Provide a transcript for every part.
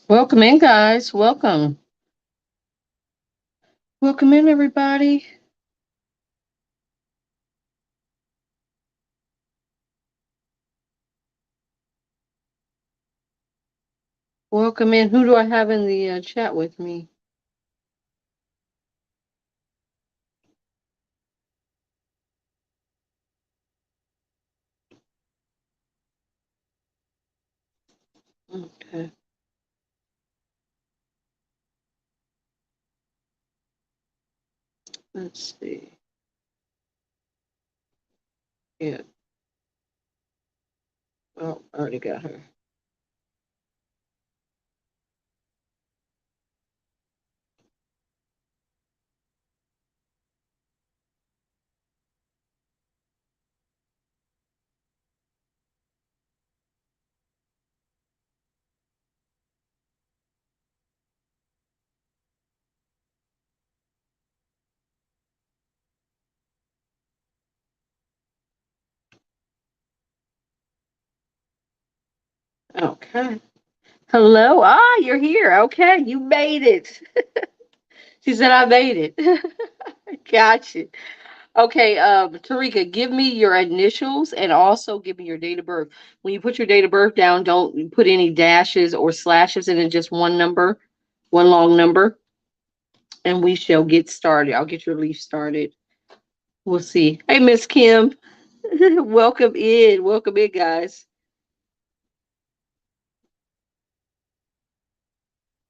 Welcome in, guys. Welcome. Welcome in, everybody. Welcome in. Who do I have in the chat with me? Okay, let's see. Yeah. Oh, I already got her. Okay. Hello. Ah, you're here. Okay, you made it. She said I made it. Gotcha. Okay, Tarika, give me your initials and also give me your date of birth. When you put your date of birth down, don't put any dashes or slashes in it, just one number, one long number, and we shall get started. I'll get your leaf started. We'll see. Hey, Miss Kim, welcome in. Welcome in, guys.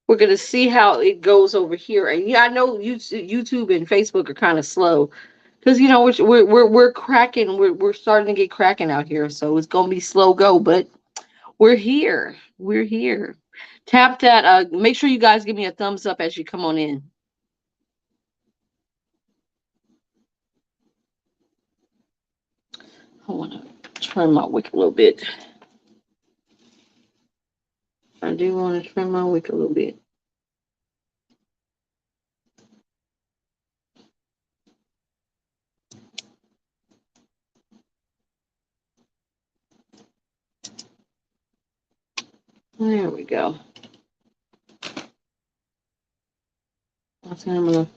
We're gonna see how it goes over here. And yeah, I know YouTube and Facebook are kind of slow because we're cracking. We're starting to get cracking out here, so it's gonna be slow go, but we're here. We're here. Tap that. Make sure you guys give me a thumbs up as you come on in. I want to trim my wick a little bit. I do want to trim my wick a little bit. There we go. I think I'm gonna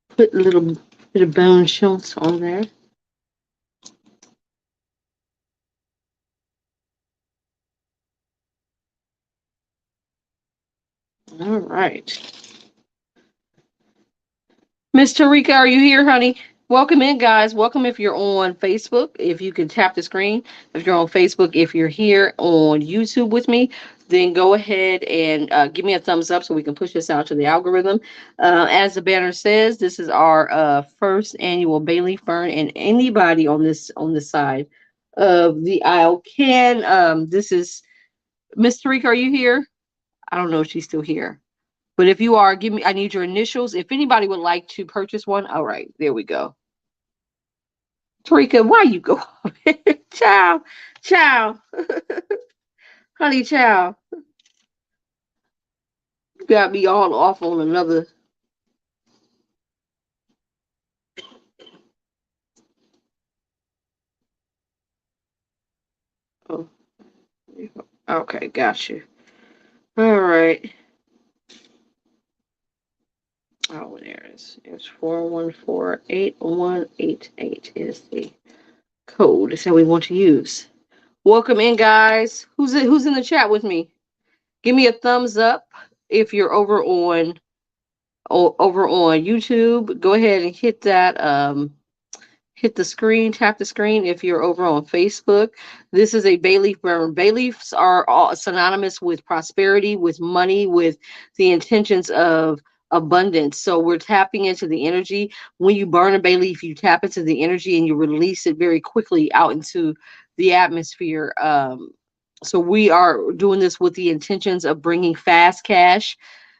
put a little bit of bone schultz on there. All right. Miss Tarika, are you here, honey? Welcome in, guys. Welcome if you're on Facebook. If you can tap the screen. If you're on Facebook, if you're here on YouTube with me, then go ahead and give me a thumbs up so we can push this out to the algorithm. As the banner says, this is our first annual Bailey Fern, and anybody on this side of the aisle can. This is Miss Tarika. Are you here? I don't know if she's still here. But if you are, give me, I need your initials. If anybody would like to purchase one, all right, there we go. Tarika, why you go? Ciao, ciao, honey, ciao. You got me all off on another. Oh, okay, got you. All right. Oh, there it is. It's 4148188 is the code. That's how we want to use. Welcome in, guys. Who's in the chat with me? Give me a thumbs up if you're over on YouTube. Go ahead and hit that hit the screen, tap the screen if you're over on Facebook. This is a bay leaf burn. Bay leaves are all synonymous with prosperity, with money, with the intentions of abundance. So we're tapping into the energy. When you burn a bay leaf, you tap into the energy and you release it very quickly out into the atmosphere. So we are doing this with the intentions of bringing fast cash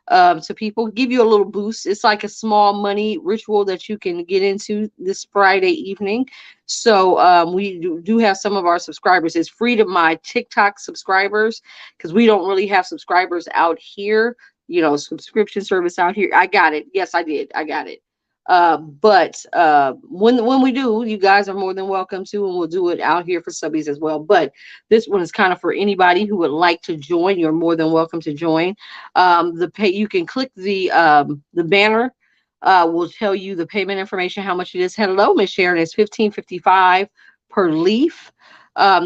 to people, give you a little boost. It's like a small money ritual that you can get into this Friday evening. So we do have some of our subscribers. It's free to my TikTok subscribers because we don't really have subscribers out here. You know, subscription service out here. I got it. Yes, I did. I got it. But when we do, you guys are more than welcome to, and we'll do it out here for subbies as well. But this one is kind of for anybody who would like to join. You're more than welcome to join. The pay You can click the banner. Will tell you the payment information, how much it is. Hello, Miss Sharon. It's 15.55 per leaf.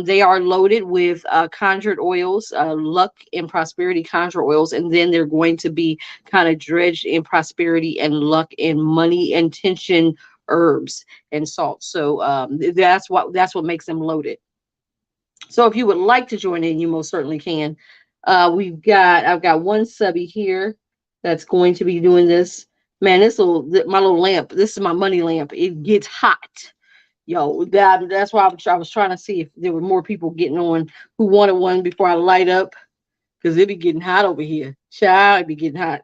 They are loaded with conjured oils, luck and prosperity conjure oils, and then they're going to be kind of dredged in prosperity and luck and money intention herbs and salt. So that's what makes them loaded. So if you would like to join in, you most certainly can. I've got one subby here that's going to be doing this. Man, my little lamp. This is my money lamp. It gets hot. Yo, that's why I was trying to see if there were more people getting on who wanted one before I light up, because it be getting hot over here. Child, it be getting hot.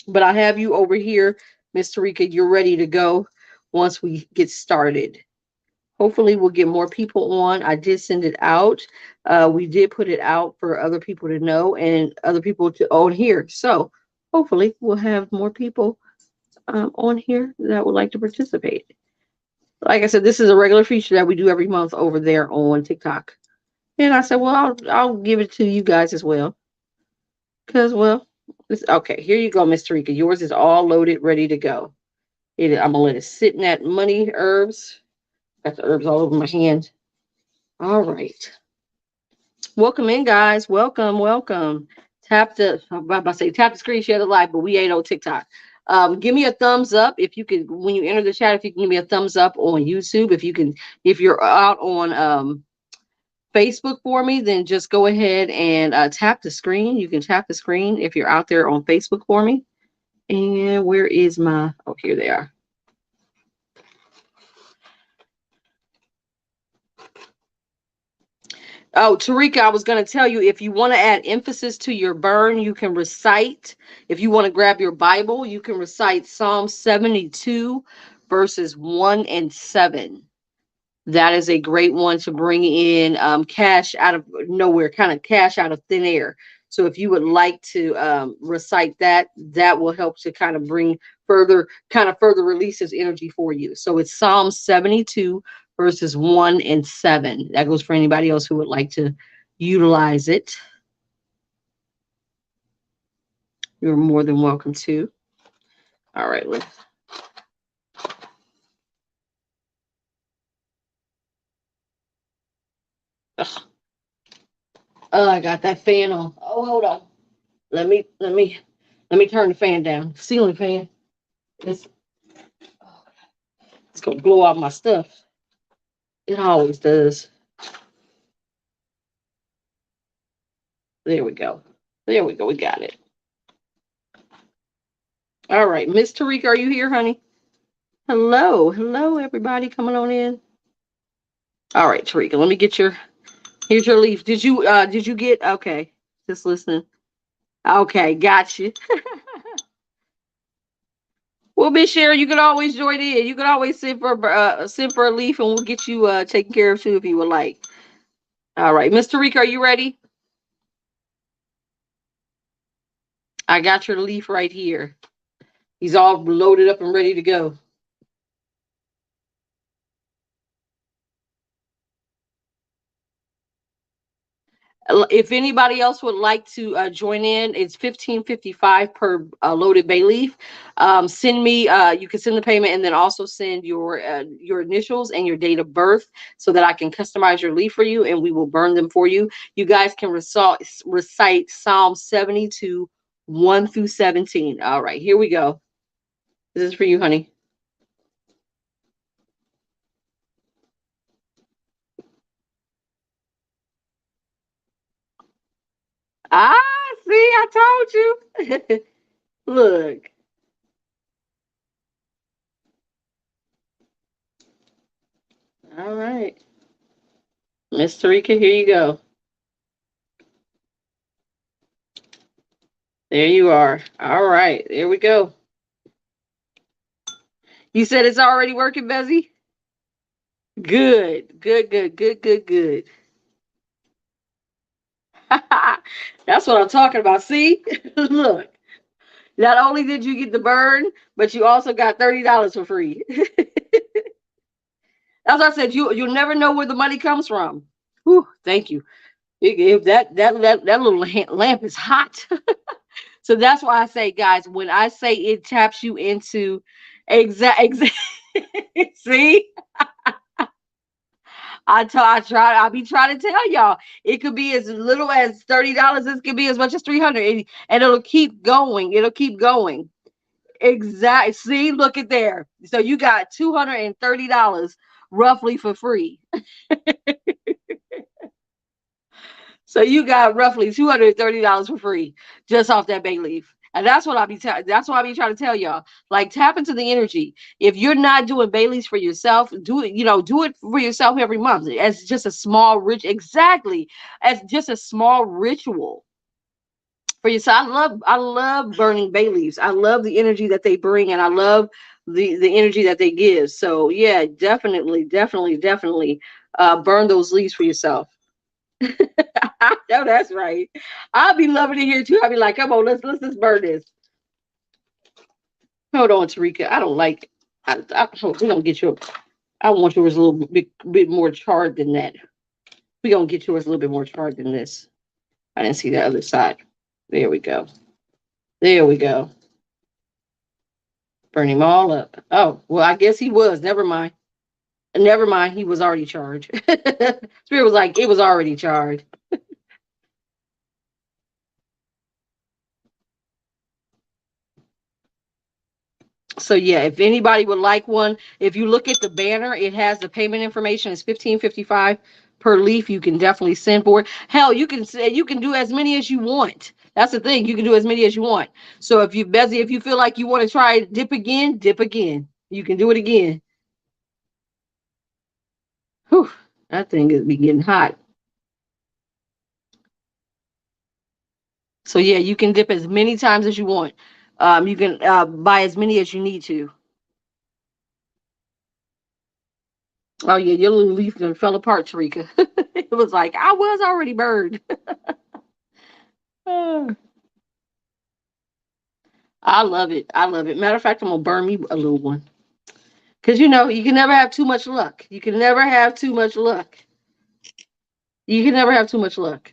But I have you over here, Miss Tarika. You're ready to go once we get started. Hopefully, we'll get more people on. I did send it out. We did put it out for other people to know and other people to on here. So hopefully, we'll have more people on here that would like to participate. Like I said, this is a regular feature that we do every month over there on TikTok. And I said, well, I'll give it to you guys as well. Because, well, okay, here you go, Miss Tarika. Yours is all loaded, ready to go. I'm going to let it sit in that money herbs. Got the herbs all over my hand. All right. Welcome in, guys. Welcome, welcome. I'm about to say tap the screen, share the live, but we ain't on TikTok. Give me a thumbs up if you could, when you enter the chat, if you can give me a thumbs up on YouTube. If you're out on Facebook for me, then just go ahead and tap the screen. You can tap the screen if you're out there on Facebook for me. And where is oh, here they are. Oh, Tarika, I was going to tell you, if you want to add emphasis to your burn, you can recite. If you want to grab your Bible, you can recite Psalm 72, verses 1 and 7. That is a great one to bring in cash out of nowhere, kind of cash out of thin air. So if you would like to recite that, that will help to kind of bring further releases energy for you. So it's Psalm 72, verses 1 and 7. That goes for anybody else who would like to utilize it. You're more than welcome to. All right, let's. Ugh. Oh, I got that fan on. Oh, hold on. Let me turn the fan down. Ceiling fan. It's it's gonna blow out my stuff. It always does. There we go. There we go. We got it. All right, Miss Tarika, are you here, honey? Hello, hello, everybody coming on in. All right, Tarika, let me get your. Here's your leaf. Did you get? Okay, just listening. Okay, got you. Well, Miss Sharon, you can always join in. You can always send for a leaf, and we'll get you taken care of too if you would like. All right, Miss Tarika, are you ready? I got your leaf right here. He's all loaded up and ready to go. If anybody else would like to join in, it's 15.55 per loaded bay leaf. Send me. You can send the payment and then also send your initials and your date of birth so that I can customize your leaf for you and we will burn them for you. You guys can recite Psalm 72, 1 through 17. All right, here we go. This is for you, honey. Ah, see, I told you. Look. All right. Miss Tarika, here you go. There you are. All right. There we go. You said it's already working, Bezzy? Good. Good, good, good, good, good. That's what I'm talking about. See? Look. Not only did you get the burn, but you also got $30 for free. As I said, you'll never know where the money comes from. Whew, thank you. If that little lamp is hot. So that's why I say, guys, when I say it taps you into exact see, I be trying to tell y'all. It could be as little as $30. This could be as much as 300, and it'll keep going. It'll keep going. Exactly. See, look at there. So you got $230 roughly for free. So you got roughly $230 for free just off that bay leaf. And that's what I be trying to tell y'all. Like, tap into the energy. If you're not doing bay leaves for yourself, do it, do it for yourself every month. As just a small exactly. As just a small ritual for yourself. I love burning bay leaves. I love the energy that they bring, and I love the energy that they give. So yeah, definitely, definitely, definitely burn those leaves for yourself. No, that's right. I'll be loving it here too. I'll be like, come on, let's just burn this. Hold on, Tarika. I don't like. We're gonna get you. I want yours a little bit more charred than that. We're gonna get yours a little bit more charred than this. I didn't see the other side. There we go. There we go. Burn him all up. Oh, well, I guess he was. Never mind. Never mind. He was already charged. Spirit was like, it was already charged. So yeah, if anybody would like one, if you look at the banner, it has the payment information. It's 15.55 per leaf. You can definitely send for it. Hell, you can do as many as you want. That's the thing. You can do as many as you want. So if you Bezzy, if you feel like you want to try dip again, dip again. You can do it again. Whew, that thing is be getting hot. So yeah, you can dip as many times as you want. You can buy as many as you need to. Oh yeah, your little leaf done fell apart, Tarika. It was like I was already burned. I love it. I love it. Matter of fact, I'm gonna burn me a little one. Cause you can never have too much luck. You can never have too much luck. You can never have too much luck.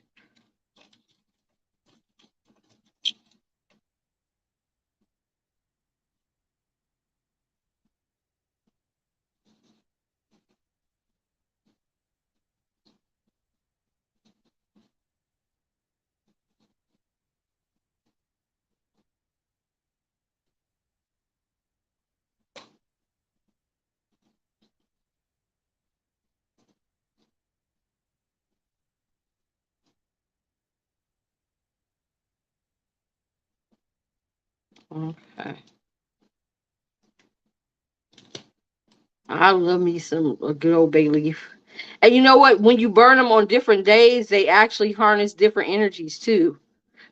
Okay. I love me some a good old bay leaf. And you know what? When you burn them on different days, they actually harness different energies too.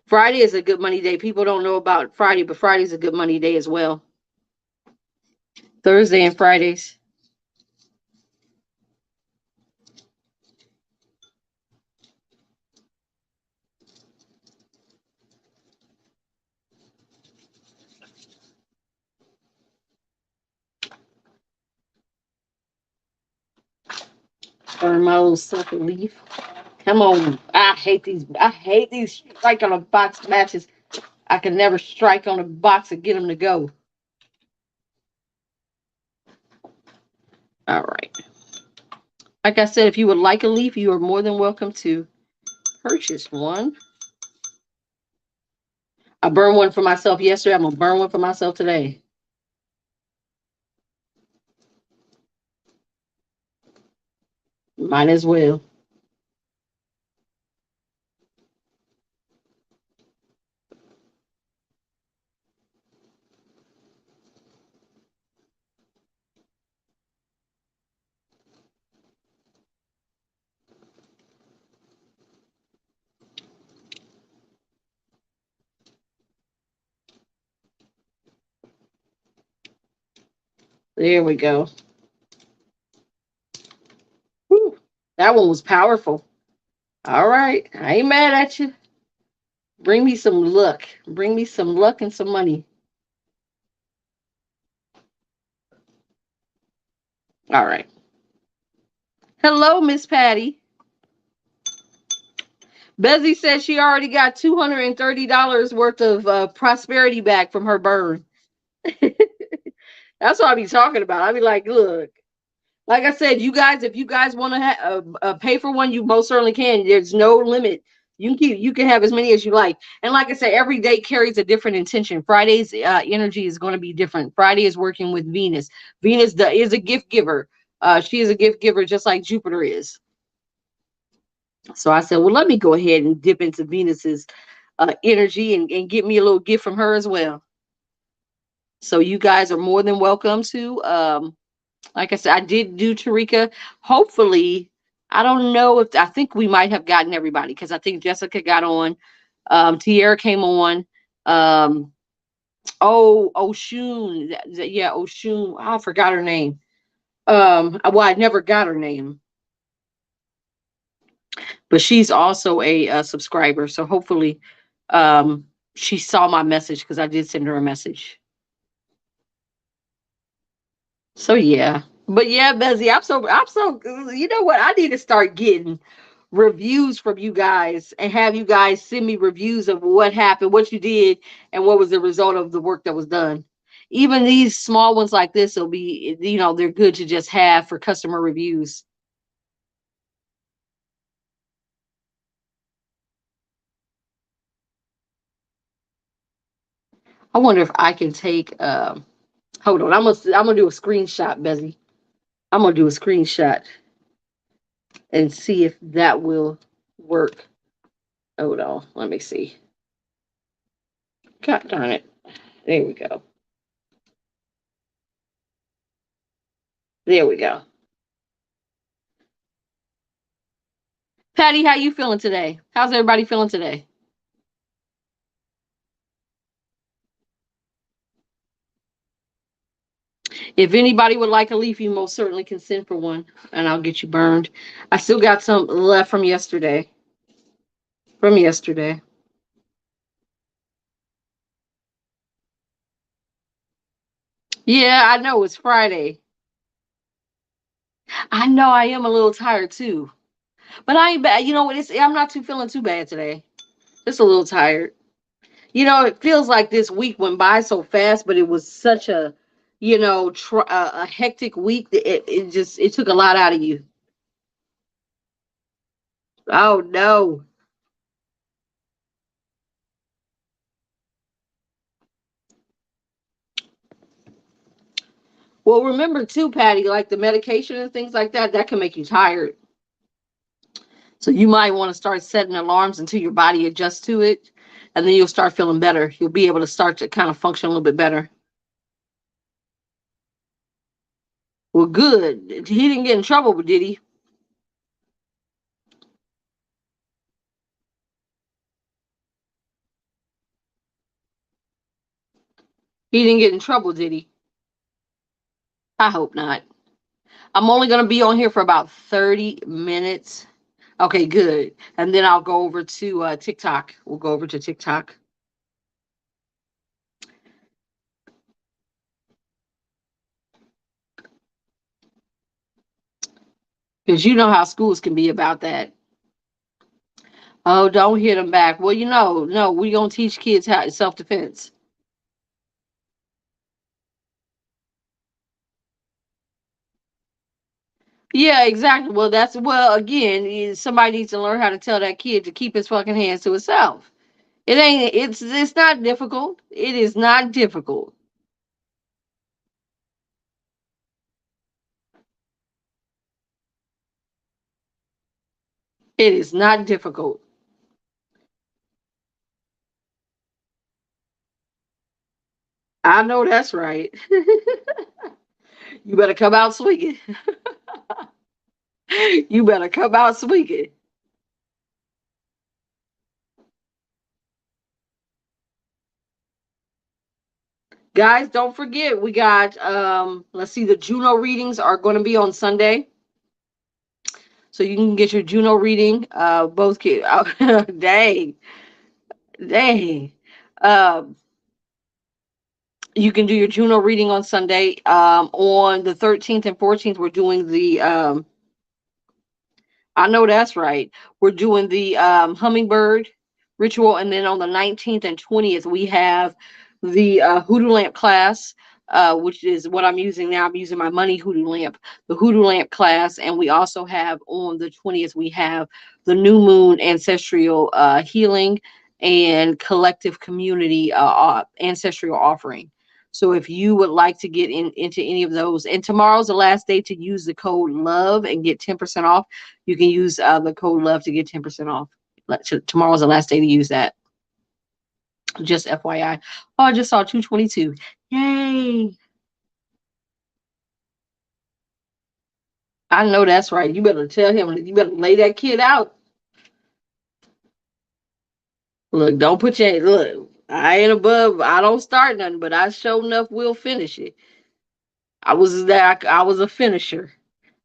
Friday is a good money day. People don't know about Friday, but Friday is a good money day as well. Thursday and Fridays. Burn my little sucker leaf. Come on. I hate these. I hate these strike on a box matches. I can never strike on a box and get them to go. All right. Like I said, if you would like a leaf, you are more than welcome to purchase one. I burned one for myself yesterday. I'm gonna burn one for myself today. Might as well. There we go. Whew. That one was powerful. All right. I ain't mad at you. Bring me some luck. Bring me some luck and some money. All right. Hello, Miss Patty. Bezzy said she already got $230 worth of prosperity back from her burn. That's what I be talking about. I be like, look, like I said, you guys, if you guys want to pay for one, you most certainly can. There's no limit. You can have as many as you like. And like I said, every day carries a different intention. Friday's energy is going to be different. Friday is working with Venus. Venus is a gift giver. She is a gift giver, just like Jupiter is. So I said, well, let me go ahead and dip into Venus's energy and get me a little gift from her as well. So you guys are more than welcome to. Like I said, I did do Tarika. Hopefully, I don't know if I think we might have gotten everybody because I think Jessica got on. Tierra came on. Um, Oshun. Yeah, Oshun. I forgot her name. Well, I never got her name, but she's also a subscriber. So hopefully, she saw my message because I did send her a message. So yeah, but yeah, Bezzy, I'm so. You know what? I need to start getting reviews from you guys and have you guys send me reviews of what happened, what you did, and what was the result of the work that was done. Even these small ones like this will be, they're good to just have for customer reviews. I wonder if I can take. Hold on, I'm gonna do a screenshot, Bezzy. I'm gonna do a screenshot and see if that will work. Hold on, let me see. God darn it! There we go. There we go. Patty, how you feeling today? How's everybody feeling today? If anybody would like a leaf, you most certainly can send for one, and I'll get you burned. I still got some left from yesterday. From yesterday. Yeah, I know it's Friday. I know I am a little tired too, but I ain't bad. You know what? I'm not too feeling too bad today. Just a little tired. It feels like this week went by so fast, but it was such a, a hectic week that it took a lot out of you. Oh no. Well, remember too, Patty, like the medication and things like that, that can make you tired. So you might want to start setting alarms until your body adjusts to it, and then you'll start feeling better. You'll be able to start to kind of function a little bit better. Well, good. He didn't get in trouble, did he? He didn't get in trouble, did he? I hope not. I'm only going to be on here for about 30 minutes. Okay, good. And then I'll go over to TikTok. We'll go over to TikTok. Because you know how schools can be about that. Oh, don't hit them back. Well, no, we going to teach kids how self defense. Yeah, exactly. Well, again, somebody needs to learn how to tell that kid to keep his fucking hands to himself. It's not difficult. It is not difficult. It is not difficult. I know that's right. You better come out swinging. You better come out swinging. Guys, don't forget we got let's see, the Juno readings are going to be on Sunday. So you can get your Juno reading both kids. Dang. Dang. Um, you can do your Juno reading on Sunday. On the 13th and 14th, we're doing the I know that's right. We're doing the hummingbird ritual, and then on the 19th and 20th, we have the hoodoo lamp class, which is what I'm using now. I'm using my money hoodoo lamp, the hoodoo lamp class, and we also have on the 20th, we have the new moon ancestral healing and collective community ancestral offering. So if you would like to get into any of those, and tomorrow's the last day to use the code LOVE and get 10% off. You can use the code LOVE to get 10% off. Tomorrow's the last day to use that. Just FYI. Oh, I just saw 222. Yay. I know that's right. You better tell him. You better lay that kid out. Look, don't put your look. I ain't above. I don't start nothing, but I sure enough will finish it. I was a finisher.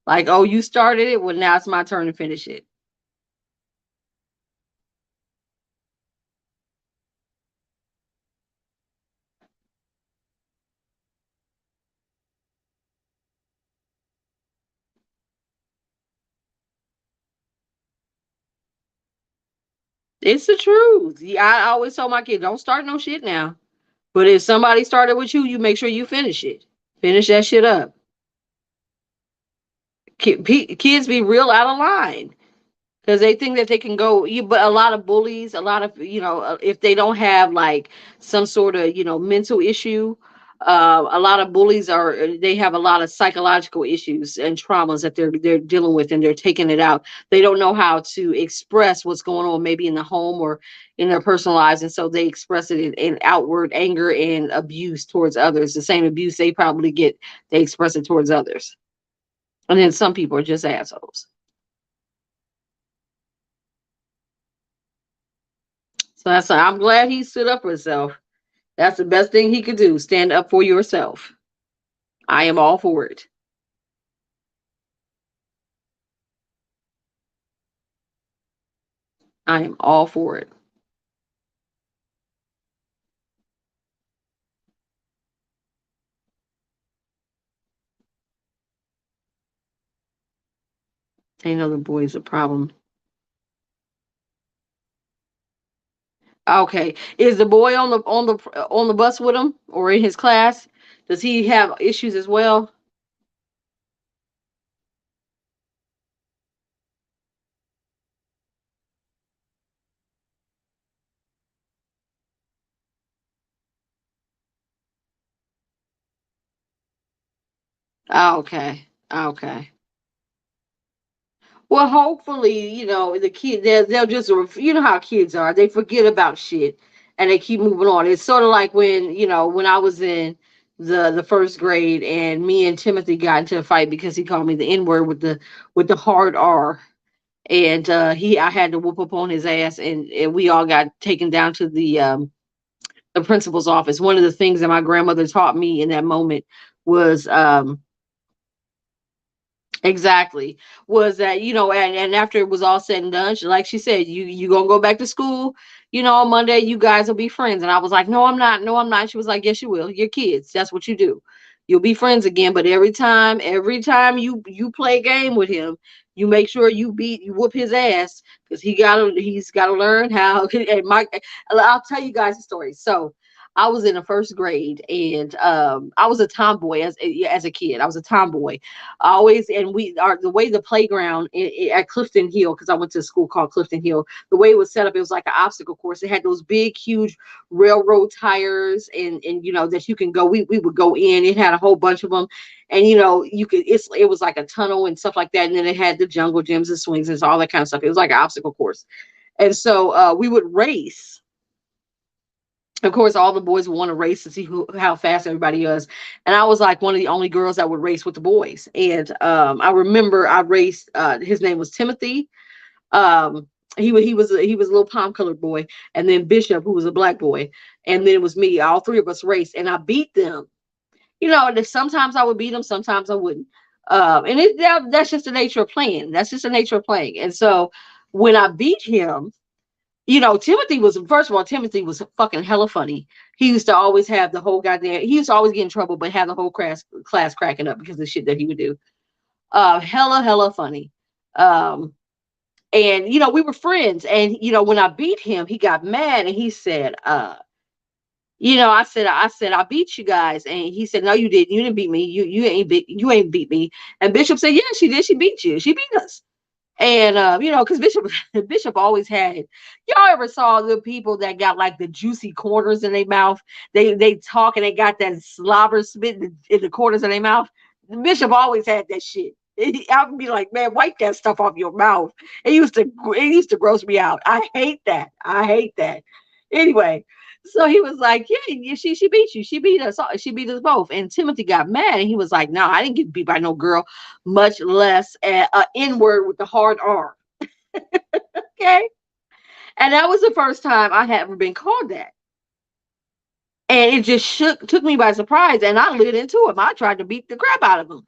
Like, oh, you started it. Well, now it's my turn to finish it. It's the truth. Yeah, I always tell my kids, don't start no shit now. But if somebody started with you, you make sure you finish it. Finish that shit up. Kids be real out of line because they think that they can go. But a lot of bullies, a lot of if they don't have like some sort of mental issue, a lot of bullies they have a lot of psychological issues and traumas that they're dealing with, and they're taking it out. They don't know how to express what's going on, maybe in the home or in their personal lives, and so they express it in outward anger and abuse towards others. The same abuse they probably get, they express it towards others. And then some people are just assholes. So I'm glad he stood up for himself. That's the best thing he could do. Stand up for yourself. I am all for it. I am all for it. Ain't no the boy's a problem. Okay. Is the boy on the bus with him or in his class? Does he have issues as well? Okay. Okay. Well, hopefully, the kid they'll just how kids are. They forget about shit and they keep moving on. It's sort of like when I was in the first grade and me and Timothy got into a fight because he called me the N word with the hard R, and he I had to whoop up on his ass, and we all got taken down to the principal's office. One of the things that my grandmother taught me in that moment was exactly. Was that, and after it was all said and done, like she said, you gonna go back to school, on Monday, you guys will be friends. And I was like, no, I'm not. No, I'm not. She was like, yes, you will. You're kids. That's what you do. You'll be friends again. But every time you play a game with him, you make sure you whoop his ass because he's gotta learn how. And I'll tell you guys a story. So I was in the first grade, and I was a tomboy as a kid. I was a tomboy always. And we are the way the playground at Clifton Hill, because I went to a school called Clifton Hill. The way it was set up, it was like an obstacle course. It had those big huge railroad tires, and that you can go, we would go in. It had a whole bunch of them, and you could it was like a tunnel and stuff like that. And then it had the jungle gyms and swings and all that kind of stuff. It was like an obstacle course. And so we would race. Of course, all the boys would want to race to see how fast everybody was. And I was like one of the only girls that would race with the boys. And I remember I raced. His name was Timothy. Um, he was a little palm colored boy, and then Bishop, who was a black boy, and then it was me. All three of us raced, and I beat them. And sometimes I would beat them, sometimes I wouldn't. And that's just the nature of playing. That's just the nature of playing. And so when I beat him, Timothy was, first of all, Timothy was fucking hella funny. He used to always have the whole goddamn, he used to always get in trouble, but have the whole class cracking up because of the shit that he would do. Hella funny. Um, and we were friends. And when I beat him, he got mad and he said, I said, I beat you guys. And he said, no, you didn't. You didn't beat me. You ain't beat me. And Bishop said, yeah, she did. She beat you. She beat us. And because Bishop always had, y'all ever saw the people that got like the juicy corners in their mouth? They talk and they got that slobber spit in the corners of their mouth. Bishop always had that shit. I would be like, man, wipe that stuff off your mouth. It used to gross me out. I hate that. I hate that. Anyway, so he was like, yeah, she beat you. She beat us. She beat us both. And Timothy got mad and he was like, no, I didn't get beat by no girl, much less a N word with the hard R. Okay. And that was the first time I had ever been called that. And it just took me by surprise. And I lit into him. I tried to beat the crap out of him.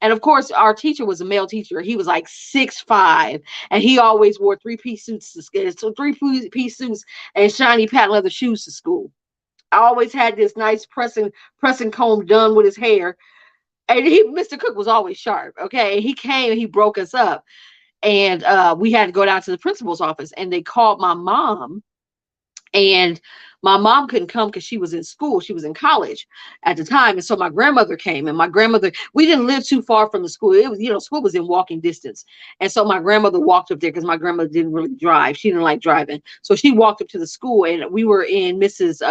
And of course, our teacher was a male teacher. He was like 6'5", and he always wore three-piece suits to school. So three-piece suits and shiny patent leather shoes to school. I always had this nice pressing comb done with his hair. And Mr. Cook was always sharp. Okay. And he came and he broke us up. And we had to go down to the principal's office and they called my mom. And my mom couldn't come because she was in school. She was in college at the time. And so my grandmother came, and my grandmother, we didn't live too far from the school. It was, school was in walking distance. And so my grandmother walked up there because my grandmother didn't really drive. She didn't like driving. So she walked up to the school and we were in Mrs.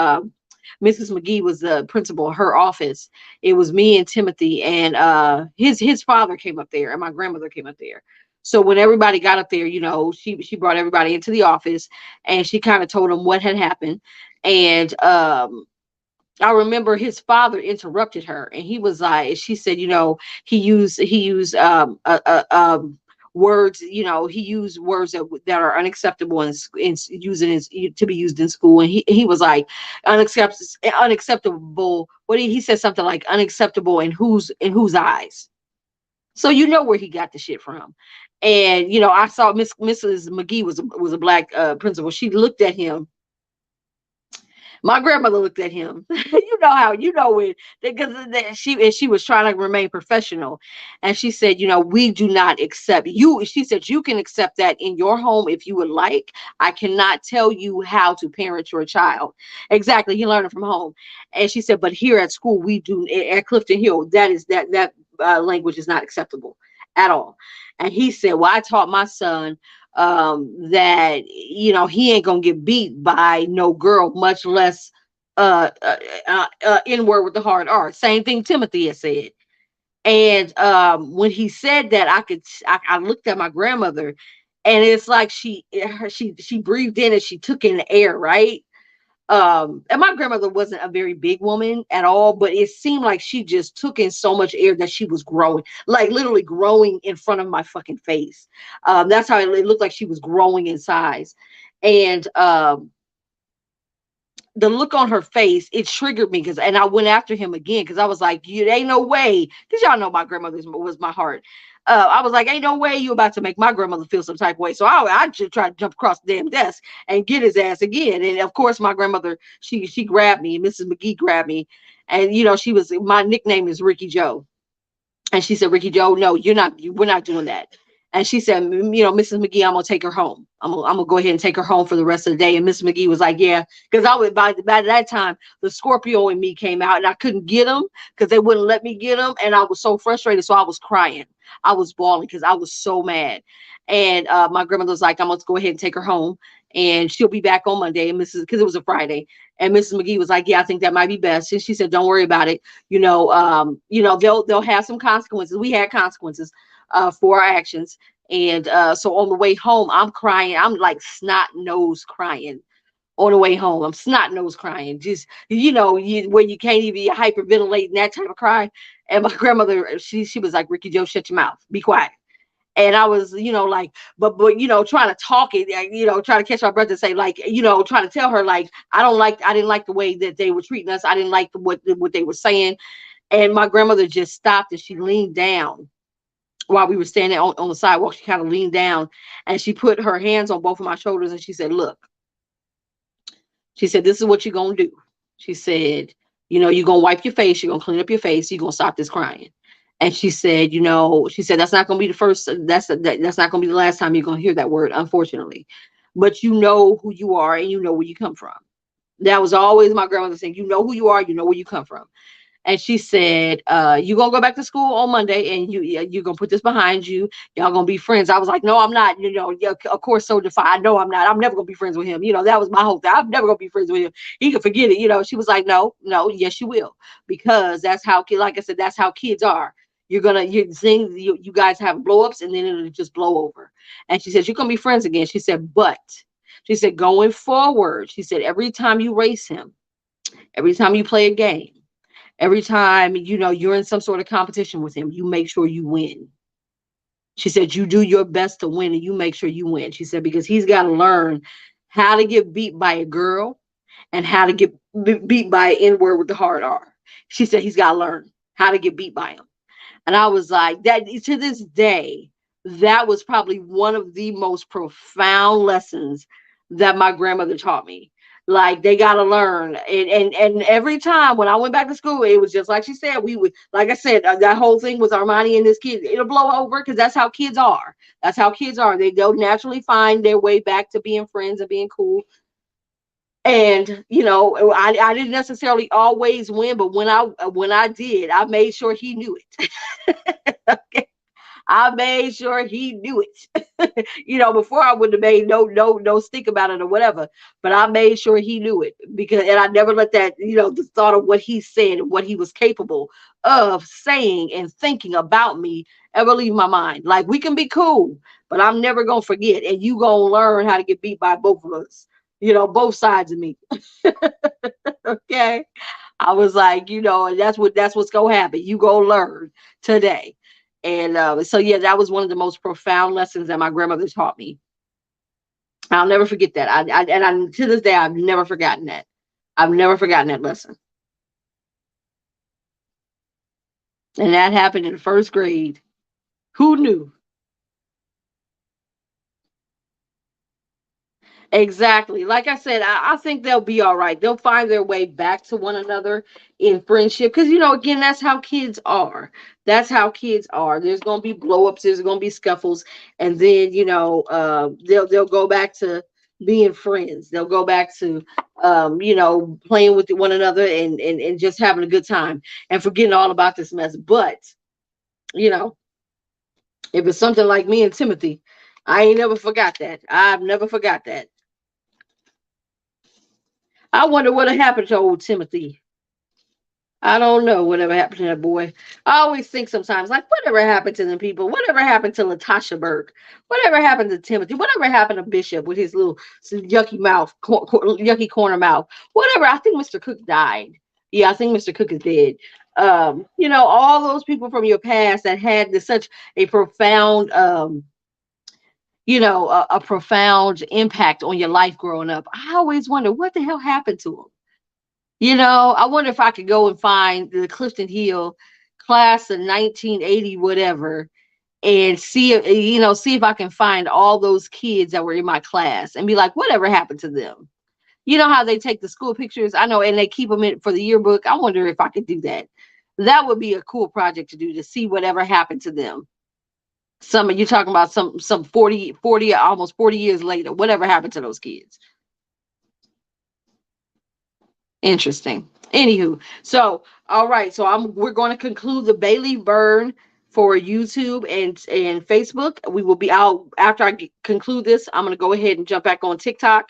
McGee was the principal, her office. It was me and Timothy, and his father came up there, and my grandmother came up there. So when everybody got up there, she brought everybody into the office, and she kind of told them what had happened. And I remember his father interrupted her, and he was like, she said, he used words, he used words that are unacceptable in using to be used in school. And he was like, unacceptable. He said something like unacceptable in whose eyes. So where he got the shit from. And I saw Mrs. McGee was a black principal. She looked at him. My grandmother looked at him. It, because she was trying to remain professional, and she said, we do not accept you. She said you can accept that in your home if you would like. I cannot tell you how to parent your child. Exactly, you learn it from home. And she said, but here at school we do at Clifton Hill. That language is not acceptable at all. And he said, well, I taught my son that he ain't gonna get beat by no girl, much less N word with the hard R. Same thing Timothy has said. And when he said that, I looked at my grandmother, and it's like she breathed in and she took in the air, right? And my grandmother wasn't a very big woman at all, but it seemed like she just took in so much air that she was growing, like literally growing in front of my fucking face. That's how it looked, like she was growing in size. And the look on her face, it triggered me, and I went after him again because I was like, you ain't no way, because y'all know my grandmother was my heart. I was like, ain't no way you about to make my grandmother feel some type of way. So I just tried to jump across the damn desk and get his ass again. And of course, my grandmother, she grabbed me, and Mrs. McGee grabbed me. And my nickname is Ricky Joe. And she said, Ricky Joe, no, we're not doing that. And she said, Mrs. McGee, I'm gonna take her home. I'm gonna go ahead and take her home for the rest of the day. And Mrs. McGee was like, yeah, because I was by that time the Scorpio in me came out, and I couldn't get them because they wouldn't let me get them, and I was so frustrated, so I was crying, I was bawling because I was so mad. And my grandmother was like, I'm gonna go ahead and take her home, and she'll be back on Monday. And because it was a Friday, and Mrs. McGee was like, yeah, I think that might be best. And she said, don't worry about it. They'll have some consequences. We had consequences for our actions. And so on the way home, I'm crying. I'm like snot nose crying on the way home. I'm snot nose crying, just where you can't even hyperventilate and that type of cry. And my grandmother, she was like, Ricky Joe, shut your mouth, be quiet. And I was, like, but trying to talk it, trying to catch my breath and say, like, trying to tell her, like, I didn't like the way that they were treating us. I didn't like what they were saying. And my grandmother just stopped and she leaned down while we were standing on the sidewalk. She kind of leaned down and she put her hands on both of my shoulders and she said, look, She said, this is what you're going to do. She said, you're going to wipe your face. You're going to clean up your face. You're going to stop this crying. And she said, she said, that's not going to be the first, that's not going to be the last time you're going to hear that word, unfortunately. But you know who you are and you know where you come from. That was always my grandmother saying, you know who you are, you know where you come from. And she said, you gonna go back to school on Monday and you're gonna put this behind you. Y'all gonna be friends. I was like, no, I'm not. Yeah, of course, so defiant. No, I'm not. I'm never gonna be friends with him. That was my whole thing. I'm never gonna be friends with him. He can forget it. She was like, no, no, yes, you will. Because that's how, like I said, that's how kids are. You sing, you guys have blow ups and then it'll just blow over. And she said, you're gonna be friends again. She said, but she said, going forward, she said, every time you race him, every time you play a game, every time, you're in some sort of competition with him, you make sure you win. She said, you do your best to win and you make sure you win. She said, because he's got to learn how to get beat by a girl and how to get beat by an N-word with the hard R. She said, he's got to learn how to get beat by him. And I was like, that to this day, that was probably one of the most profound lessons that my grandmother taught me. Like, they got to learn. And every time when I went back to school, it was just like she said, we would, like I said, that whole thing with Armani and this kid, it'll blow over because that's how kids are. That's how kids are. They'll naturally find their way back to being friends and being cool. And I didn't necessarily always win, but when I did, I made sure he knew it. Okay. I made sure he knew it. Before I would have made no stink about it or whatever, but I made sure he knew it and I never let that, the thought of what he said and what he was capable of saying and thinking about me ever leave my mind. Like, we can be cool, but I'm never gonna forget, and you gonna learn how to get beat by both of us. Both sides of me. Okay. I was like, and that's what's gonna happen. You go learn today. And so yeah, that was one of the most profound lessons that my grandmother taught me. I'll never forget that. To this day, I've never forgotten that. I've never forgotten that lesson. And that happened in first grade. Who knew? Exactly. Like I said, I think they'll be all right. They'll find their way back to one another in friendship. Because, again, that's how kids are. That's how kids are. There's going to be blow ups, there's going to be scuffles. And then, they'll go back to being friends. They'll go back to, playing with one another and just having a good time and forgetting all about this mess. But, you know, if it's something like me and Timothy, I ain't never forgot that. I've never forgot that. I wonder what happened to old Timothy. I don't know whatever happened to that boy. I always think sometimes, like, whatever happened to them people? Whatever happened to Latasha Burke? Whatever happened to Timothy? Whatever happened to Bishop with his little yucky mouth, yucky corner mouth? Whatever. I think Mr. Cook died. Yeah, I think Mr. Cook is dead. All those people from your past that had such a profound, a profound impact on your life growing up. I always wonder what the hell happened to them. I wonder if I could go and find the Clifton Hill class of 1980, whatever, and see if I can find all those kids that were in my class and be like, whatever happened to them? You know how they take the school pictures? I know, and they keep them in for the yearbook. I wonder if I could do that. That would be a cool project to do, to see whatever happened to them. Some of you talking about some 40, almost 40 years later, whatever happened to those kids? Interesting. Anywho, so all right, so we're going to conclude the Bailey burn for YouTube and Facebook. We will be out after I conclude this. I'm going to go ahead and jump back on TikTok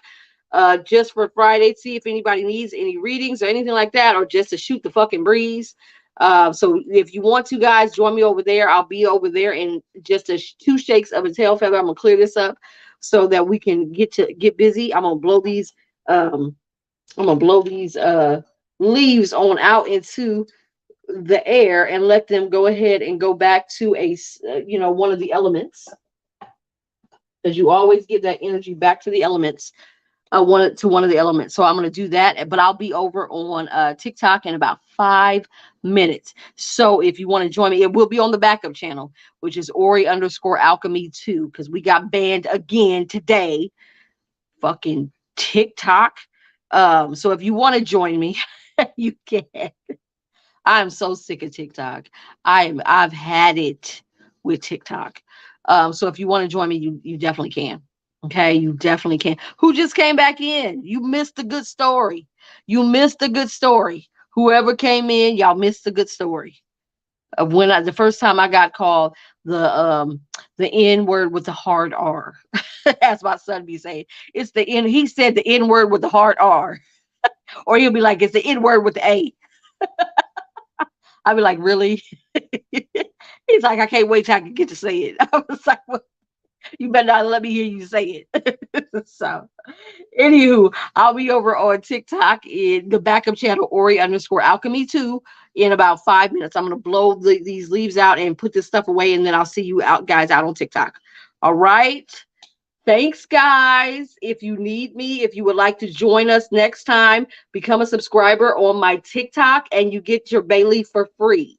just for Friday, see if anybody needs any readings or anything like that, or just to shoot the fucking breeze. So if you want to, guys, join me over there. I'll be over there in just two shakes of a tail feather. I'm gonna clear this up so that we can get busy. I'm gonna blow these. I'm gonna blow these leaves on out into the air and let them go ahead and go back to one of the elements, because you always give that energy back to the elements. One of the elements. So I'm going to do that, but I'll be over on TikTok in about 5 minutes. So if you want to join me, it will be on the backup channel, which is Ori_alchemy 2, because we got banned again today. Fucking TikTok. So if you want to join me, you can. I'm so sick of TikTok. I've had it with TikTok. So if you want to join me, you definitely can. Okay, you definitely can. Who just came back in? You missed a good story. You missed a good story. Whoever came in, y'all missed a good story of when the first time I got called the N word with the hard R. As my son be saying. It's the N. He said the N word with the hard R. Or he'll be like, it's the N word with the A. I'd be like, really? He's like, I can't wait till I can get to say it. I was like, well, you better not let me hear you say it. So, anywho, I'll be over on TikTok in the backup channel, Ori underscore alchemy 2, in about 5 minutes. I'm going to blow these leaves out and put this stuff away, and then I'll see you out, guys, out on TikTok. All right. Thanks, guys. If you need me, if you would like to join us next time, become a subscriber on my TikTok and you get your bay leaf for free.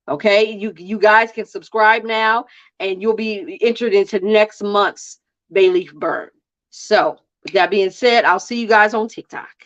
Okay, you guys can subscribe now and you'll be entered into next month's bay leaf burn. So, with that being said, I'll see you guys on TikTok.